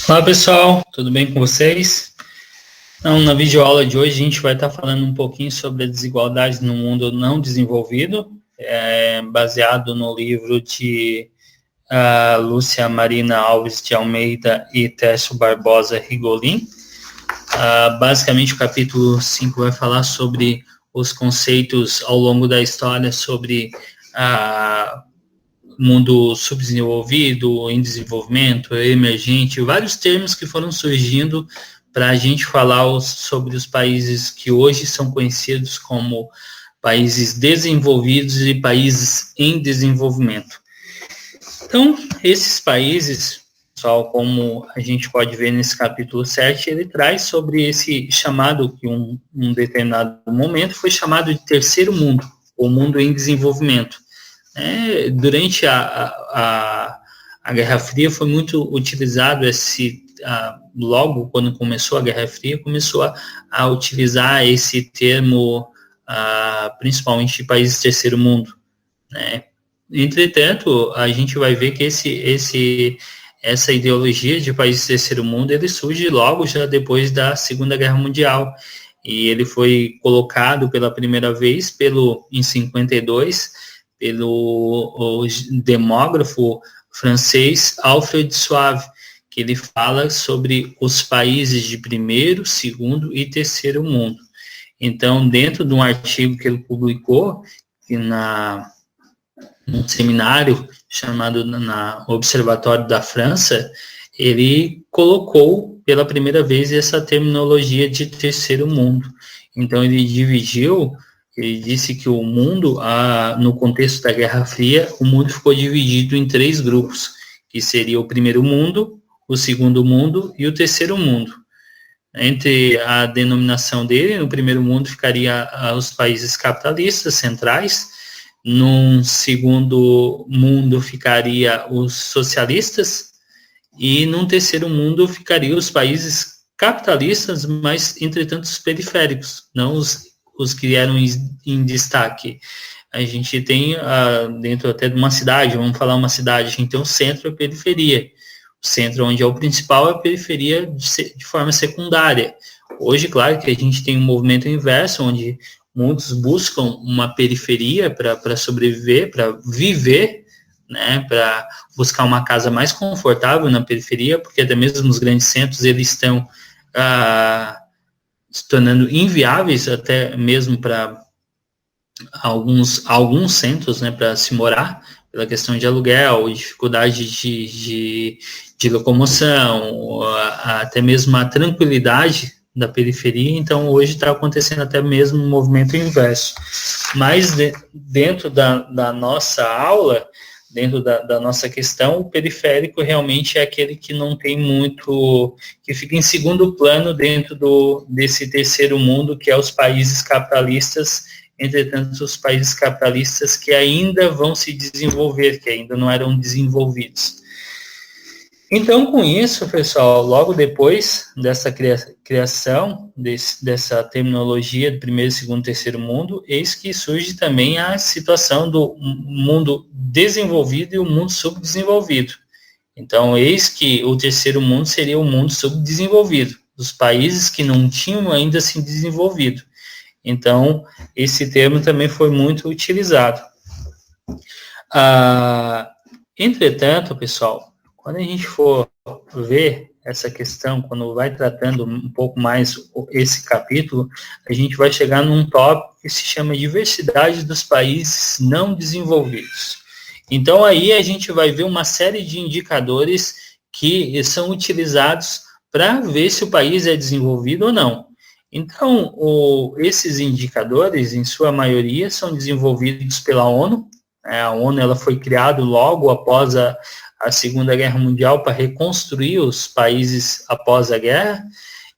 Olá pessoal, tudo bem com vocês? Então, na videoaula de hoje a gente vai estar falando um pouquinho sobre a desigualdade no mundo não desenvolvido, baseado no livro de Lúcia Marina Alves de Almeida e Técio Barbosa Rigolin. Basicamente o capítulo 5 vai falar sobre os conceitos ao longo da história sobre mundo subdesenvolvido, em desenvolvimento, emergente, vários termos que foram surgindo para a gente falar sobre os países que hoje são conhecidos como países desenvolvidos e países em desenvolvimento. Então, esses países, pessoal, como a gente pode ver nesse capítulo 7, ele traz sobre esse chamado, que um determinado momento foi chamado de terceiro mundo, ou mundo em desenvolvimento. Durante a Guerra Fria foi muito utilizado logo quando começou a Guerra Fria, começou a utilizar esse termo, principalmente de países terceiro mundo, né? Entretanto, a gente vai ver que essa ideologia de países terceiro mundo, ele surge logo já depois da Segunda Guerra Mundial, e ele foi colocado pela primeira vez em 52, pelo demógrafo francês Alfred Souave, que ele fala sobre os países de primeiro, segundo e terceiro mundo. Então, dentro de um artigo que ele publicou num seminário chamado na Observatório da França, ele colocou pela primeira vez essa terminologia de terceiro mundo. Então, ele disse que o mundo, no contexto da Guerra Fria, o mundo ficou dividido em 3 grupos, que seria o primeiro mundo, o segundo mundo e o terceiro mundo. Entre a denominação dele, no primeiro mundo ficaria os países capitalistas centrais, no segundo mundo ficaria os socialistas, e no terceiro mundo ficaria os países capitalistas, mas, entretanto, os periféricos, não os que eram em destaque. A gente tem, dentro até de uma cidade, vamos falar uma cidade, a gente tem o centro e a periferia. O centro, onde é o principal, é a periferia de forma secundária. Hoje, claro que a gente tem um movimento inverso, onde muitos buscam uma periferia para sobreviver, para viver, né, para buscar uma casa mais confortável na periferia, porque até mesmo os grandes centros, eles estão se tornando inviáveis até mesmo para alguns centros, né, para se morar, pela questão de aluguel, dificuldade de locomoção, até mesmo a tranquilidade da periferia. Então, hoje está acontecendo até mesmo um movimento inverso. Mas dentro da nossa aula, dentro da nossa questão, o periférico realmente é aquele que não tem muito, que fica em segundo plano dentro desse terceiro mundo, que é os países capitalistas. Entretanto, os países capitalistas que ainda vão se desenvolver, que ainda não eram desenvolvidos. Então, com isso, pessoal, logo depois dessa criação dessa terminologia do primeiro, segundo, terceiro mundo, eis que surge também a situação do mundo desenvolvido e o mundo subdesenvolvido. Então, eis que o terceiro mundo seria o mundo subdesenvolvido, os países que não tinham ainda se desenvolvido. Então, esse termo também foi muito utilizado. Entretanto, pessoal, quando a gente for ver essa questão, quando vai tratando um pouco mais esse capítulo, a gente vai chegar num tópico que se chama diversidade dos países não desenvolvidos. Então, aí a gente vai ver uma série de indicadores que são utilizados para ver se o país é desenvolvido ou não. Então, esses indicadores, em sua maioria, são desenvolvidos pela ONU. A ONU ela foi criada logo após a Segunda Guerra Mundial para reconstruir os países após a guerra,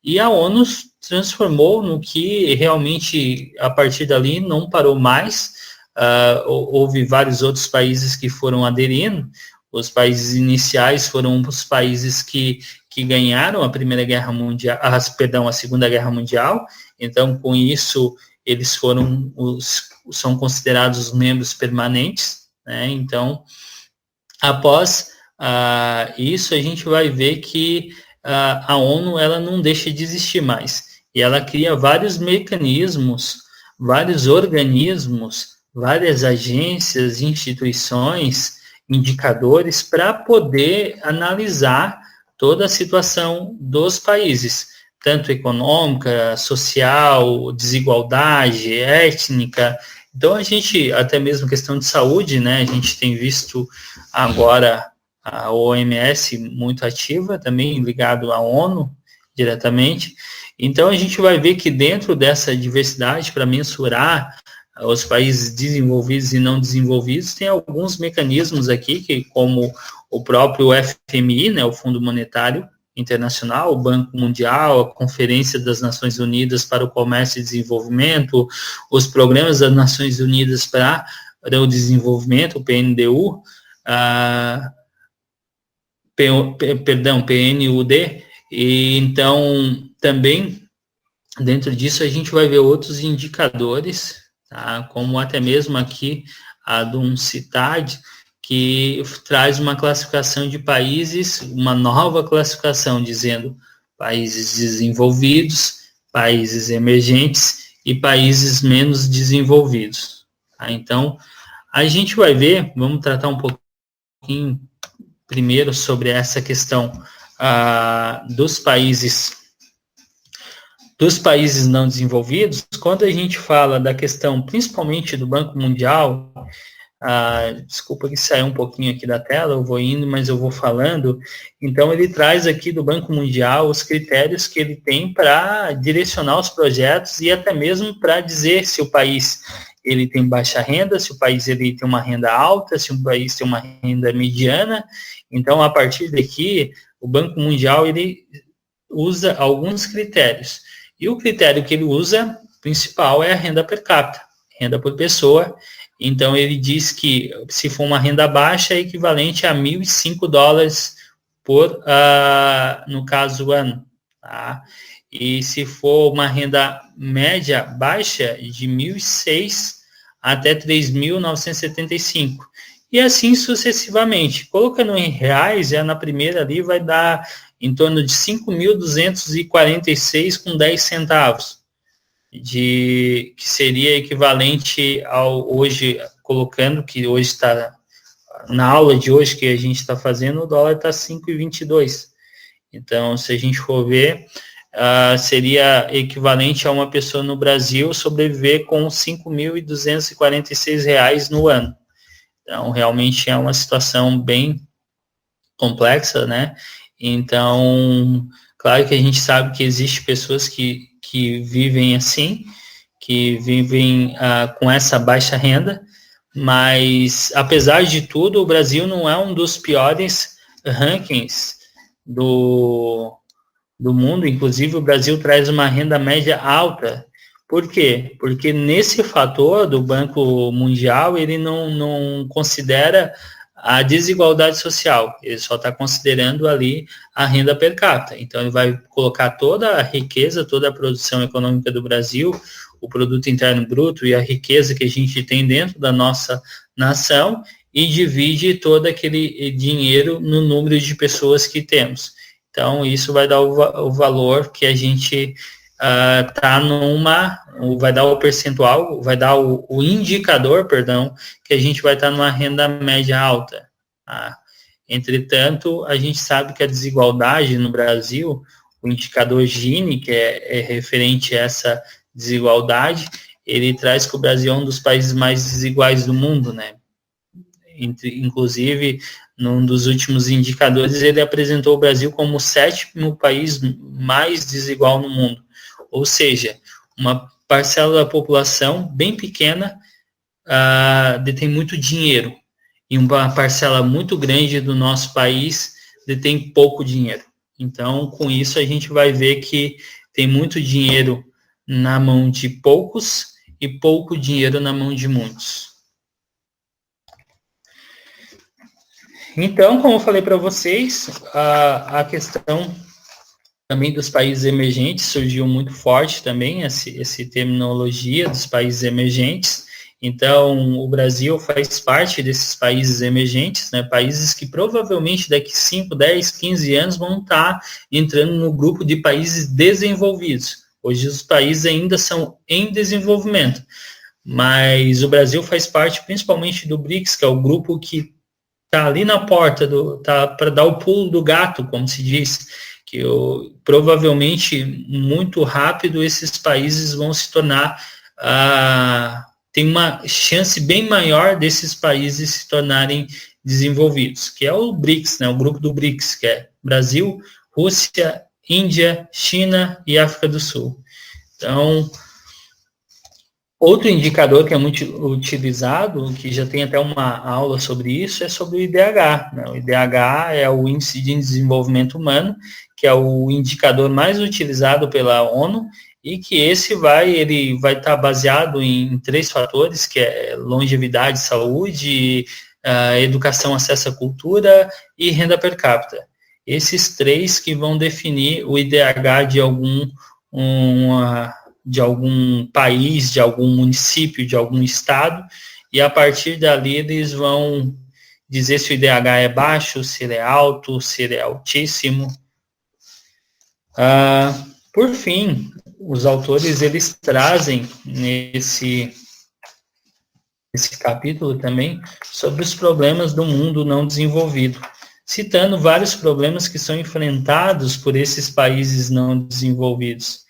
e a ONU transformou no que realmente, a partir dali, não parou mais. Houve vários outros países que foram aderindo. Os países iniciais foram os países que ganharam a Primeira Guerra Mundial, a Segunda Guerra Mundial. Então, com isso, eles são considerados os membros permanentes, né? Então, após isso, a gente vai ver que a ONU ela não deixa de existir mais. E ela cria vários mecanismos, vários organismos, várias agências, instituições, indicadores para poder analisar toda a situação dos países, tanto econômica, social, desigualdade, étnica. Então, a gente, até mesmo questão de saúde, né, a gente tem visto agora a OMS muito ativa, também ligado à ONU diretamente. Então, a gente vai ver que dentro dessa diversidade, para mensurar os países desenvolvidos e não desenvolvidos, tem alguns mecanismos aqui, que como o próprio FMI, né, o Fundo Monetário Internacional, o Banco Mundial, a Conferência das Nações Unidas para o Comércio e Desenvolvimento, os programas das Nações Unidas para o Desenvolvimento, o PNDU, PNUD, e então também dentro disso a gente vai ver outros indicadores, tá? Como até mesmo aqui a do UNCTAD, que traz uma classificação de países, uma nova classificação, dizendo países desenvolvidos, países emergentes e países menos desenvolvidos. Tá? Então, a gente vai ver, vamos tratar um pouquinho primeiro sobre essa questão dos países não desenvolvidos. Quando a gente fala da questão, principalmente do Banco Mundial, desculpa que saiu um pouquinho aqui da tela, eu vou indo, mas eu vou falando. Então, ele traz aqui do Banco Mundial os critérios que ele tem para direcionar os projetos e até mesmo para dizer se o país ele tem baixa renda, se o país ele tem uma renda alta, se o país tem uma renda mediana. Então, a partir daqui, o Banco Mundial ele usa alguns critérios. E o critério que ele usa, principal, é a renda per capita, renda por pessoa. Então, ele diz que se for uma renda baixa, é equivalente a $1.005 por, no caso, ano. Tá? E se for uma renda média baixa, de 1.006 até 3.975. E assim sucessivamente. Colocando em reais, na primeira ali vai dar em torno de 5.246 com 10 centavos, que seria equivalente ao hoje, colocando que hoje está, na aula de hoje que a gente está fazendo, o dólar está 5,22. Então, se a gente for ver, seria equivalente a uma pessoa no Brasil sobreviver com R$ 5.246 no ano. Então, realmente é uma situação bem complexa, né? Então, claro que a gente sabe que existem pessoas que vivem assim, que vivem com essa baixa renda, mas, apesar de tudo, o Brasil não é um dos piores rankings do mundo. Inclusive, o Brasil traz uma renda média alta. Por quê? Porque nesse fator do Banco Mundial, ele não considera a desigualdade social, ele só está considerando ali a renda per capita. Então, ele vai colocar toda a riqueza, toda a produção econômica do Brasil, o produto interno bruto e a riqueza que a gente tem dentro da nossa nação e divide todo aquele dinheiro no número de pessoas que temos. Então, isso vai dar o valor que a gente vai dar o percentual, vai dar o indicador, que a gente vai estar numa renda média alta. Tá? Entretanto, a gente sabe que a desigualdade no Brasil, o indicador Gini, que é referente a essa desigualdade, ele traz que o Brasil é um dos países mais desiguais do mundo, né? Inclusive, num dos últimos indicadores, ele apresentou o Brasil como o 7º país mais desigual no mundo. Ou seja, uma parcela da população bem pequena detém muito dinheiro, e uma parcela muito grande do nosso país detém pouco dinheiro. Então, com isso, a gente vai ver que tem muito dinheiro na mão de poucos e pouco dinheiro na mão de muitos. Então, como eu falei para vocês, a questão também dos países emergentes surgiu muito forte também, essa terminologia dos países emergentes. Então, o Brasil faz parte desses países emergentes, né, países que provavelmente daqui 5, 10, 15 anos vão estar entrando no grupo de países desenvolvidos. Hoje os países ainda são em desenvolvimento, mas o Brasil faz parte principalmente do BRICS, que é o grupo que está ali na porta, tá para dar o pulo do gato, como se diz, que provavelmente muito rápido esses países vão se tornar, tem uma chance bem maior desses países se tornarem desenvolvidos, que é o BRICS, né, o grupo do BRICS, que é Brasil, Rússia, Índia, China e África do Sul. Então, outro indicador que é muito utilizado, que já tem até uma aula sobre isso, é sobre o IDH. Né? O IDH é o Índice de Desenvolvimento Humano, que é o indicador mais utilizado pela ONU, e que ele vai estar baseado em 3 fatores, que é longevidade, saúde, educação, acesso à cultura e renda per capita. Esses 3 que vão definir o IDH de algum país, de algum município, de algum estado, e a partir dali eles vão dizer se o IDH é baixo, se ele é alto, se ele é altíssimo. Por fim, os autores eles trazem nesse capítulo também sobre os problemas do mundo não desenvolvido, citando vários problemas que são enfrentados por esses países não desenvolvidos.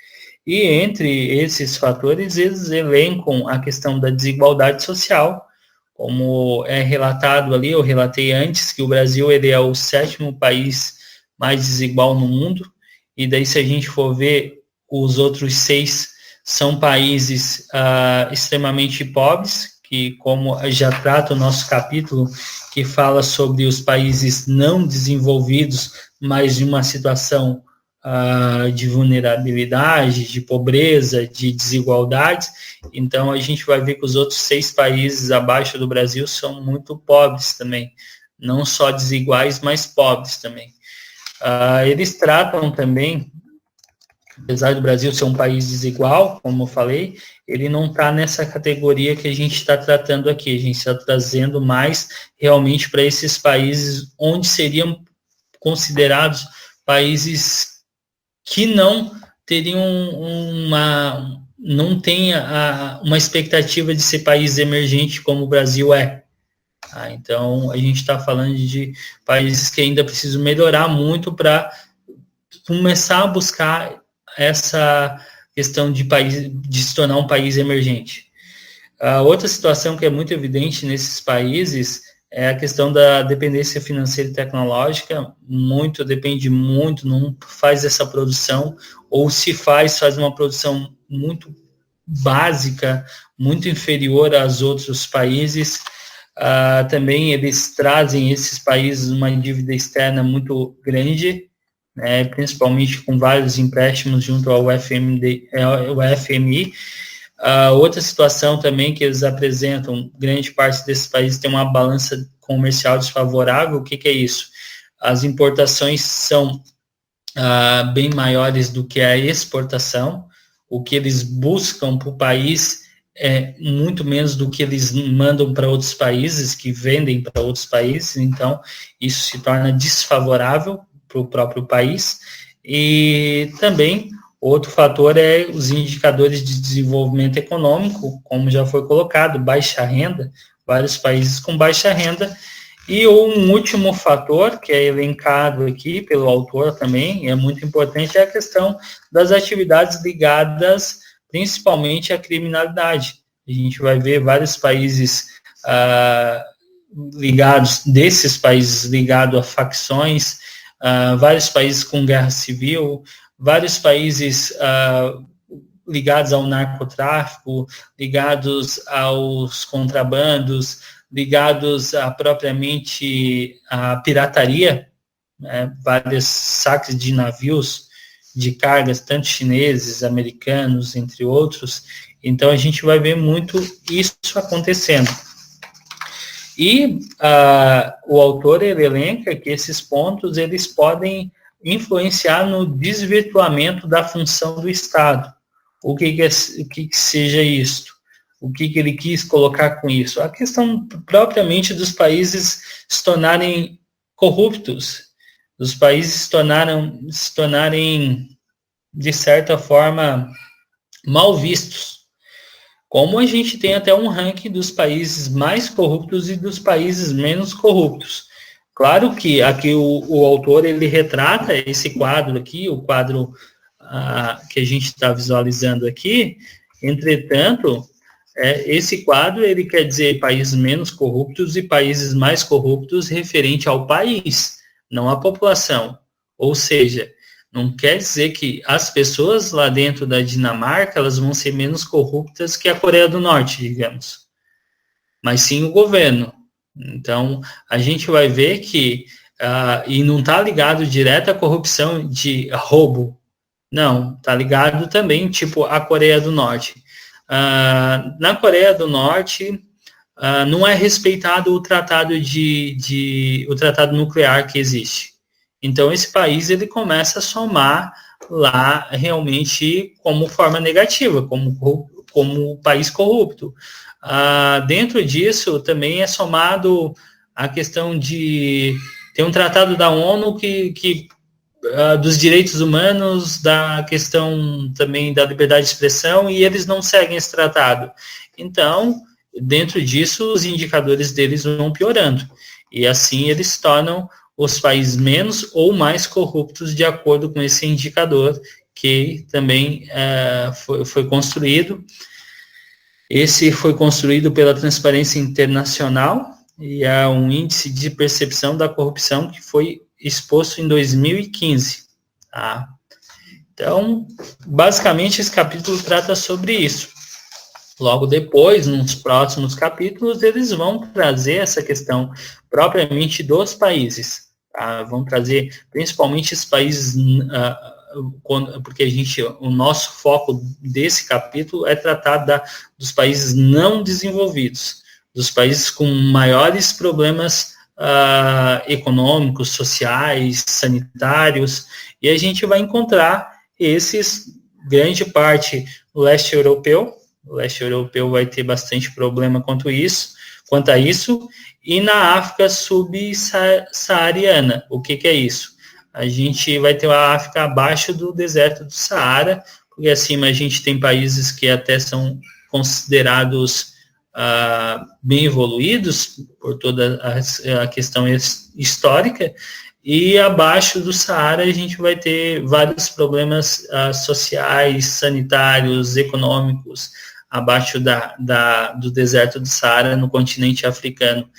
E entre esses fatores, eles elencam a questão da desigualdade social, como é relatado ali, eu relatei antes, que o Brasil ele é o 7º país mais desigual no mundo, e daí se a gente for ver, os outros 6 são países extremamente pobres, que como já trata o nosso capítulo, que fala sobre os países não desenvolvidos, mas de uma situação de vulnerabilidade, de pobreza, de desigualdades. Então, a gente vai ver que os outros 6 países abaixo do Brasil são muito pobres também, não só desiguais, mas pobres também. Eles tratam também, apesar do Brasil ser um país desigual, como eu falei, ele não está nessa categoria que a gente está tratando aqui, a gente está trazendo mais realmente para esses países onde seriam considerados países que não teriam não tem uma expectativa de ser país emergente como o Brasil é. Então, a gente está falando de países que ainda precisam melhorar muito para começar a buscar essa questão de se tornar um país emergente. Outra situação que é muito evidente nesses países é a questão da dependência financeira e tecnológica. Depende muito, não faz essa produção, ou se faz uma produção muito básica, muito inferior aos outros países. Também eles trazem esses países uma dívida externa muito grande, né, principalmente com vários empréstimos junto ao FMI. Outra situação também que eles apresentam, grande parte desses países tem uma balança comercial desfavorável. O que é isso? As importações são bem maiores do que a exportação. O que eles buscam para o país é muito menos do que eles mandam para outros países, que vendem para outros países. Então, isso se torna desfavorável para o próprio país. E também outro fator é os indicadores de desenvolvimento econômico, como já foi colocado, baixa renda, vários países com baixa renda. E um último fator, que é elencado aqui pelo autor também, é muito importante, é a questão das atividades ligadas principalmente à criminalidade. A gente vai ver vários países desses países ligados a facções, vários países com guerra civil, vários países ligados ao narcotráfico, ligados aos contrabandos, ligados propriamente à pirataria, né, vários saques de navios de cargas, tanto chineses, americanos, entre outros. Então, a gente vai ver muito isso acontecendo. E o autor ele elenca que esses pontos eles podem influenciar no desvirtuamento da função do Estado. O que seja isto? O que ele quis colocar com isso? A questão propriamente dos países se tornarem corruptos, dos países se tornarem, de certa forma, mal vistos. Como a gente tem até um ranking dos países mais corruptos e dos países menos corruptos. Claro que aqui o autor ele retrata esse quadro aqui, o quadro que a gente está visualizando aqui. Entretanto, esse quadro ele quer dizer países menos corruptos e países mais corruptos referente ao país, não à população. Ou seja, não quer dizer que as pessoas lá dentro da Dinamarca elas vão ser menos corruptas que a Coreia do Norte, digamos. Mas sim o governo. Então, a gente vai ver que, e não está ligado direto à corrupção de roubo, não, está ligado também, tipo, à Coreia do Norte. Na Coreia do Norte, não é respeitado o tratado o tratado nuclear que existe. Então, esse país ele começa a somar lá realmente como forma negativa, como país corrupto. Dentro disso, também é somado a questão de ter um tratado da ONU que dos direitos humanos, da questão também da liberdade de expressão, e eles não seguem esse tratado. Então, dentro disso, os indicadores deles vão piorando. E assim eles se tornam os países menos ou mais corruptos de acordo com esse indicador que também foi construído. Esse foi construído pela Transparência Internacional e é um índice de percepção da corrupção que foi exposto em 2015. Tá? Então, basicamente, esse capítulo trata sobre isso. Logo depois, nos próximos capítulos, eles vão trazer essa questão propriamente dos países. Tá? Vão trazer principalmente os países, porque o nosso foco desse capítulo é tratar dos países não desenvolvidos, dos países com maiores problemas econômicos, sociais, sanitários, e a gente vai encontrar esses, grande parte, no leste europeu. O leste europeu vai ter bastante problema quanto a isso, e na África subsaariana. O que é isso? A gente vai ter a África abaixo do deserto do Saara, porque acima a gente tem países que até são considerados bem evoluídos por toda a questão histórica, e abaixo do Saara a gente vai ter vários problemas sociais, sanitários, econômicos, abaixo do deserto do Saara, no continente africano.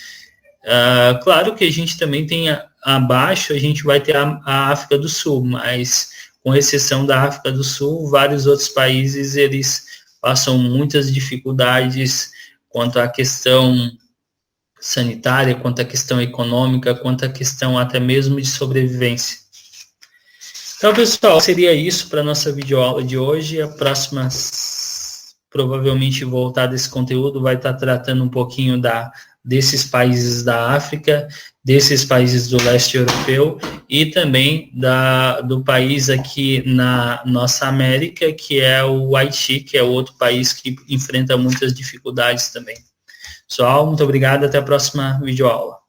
Claro que a gente também tem abaixo, a gente vai ter a África do Sul, mas com exceção da África do Sul, vários outros países, eles passam muitas dificuldades quanto à questão sanitária, quanto à questão econômica, quanto à questão até mesmo de sobrevivência. Então, pessoal, seria isso para a nossa videoaula de hoje. A próxima, provavelmente voltada esse conteúdo, vai estar tratando um pouquinho desses países da África, desses países do leste europeu e também do país aqui na nossa América, que é o Haiti, que é outro país que enfrenta muitas dificuldades também. Pessoal, muito obrigado, até a próxima videoaula.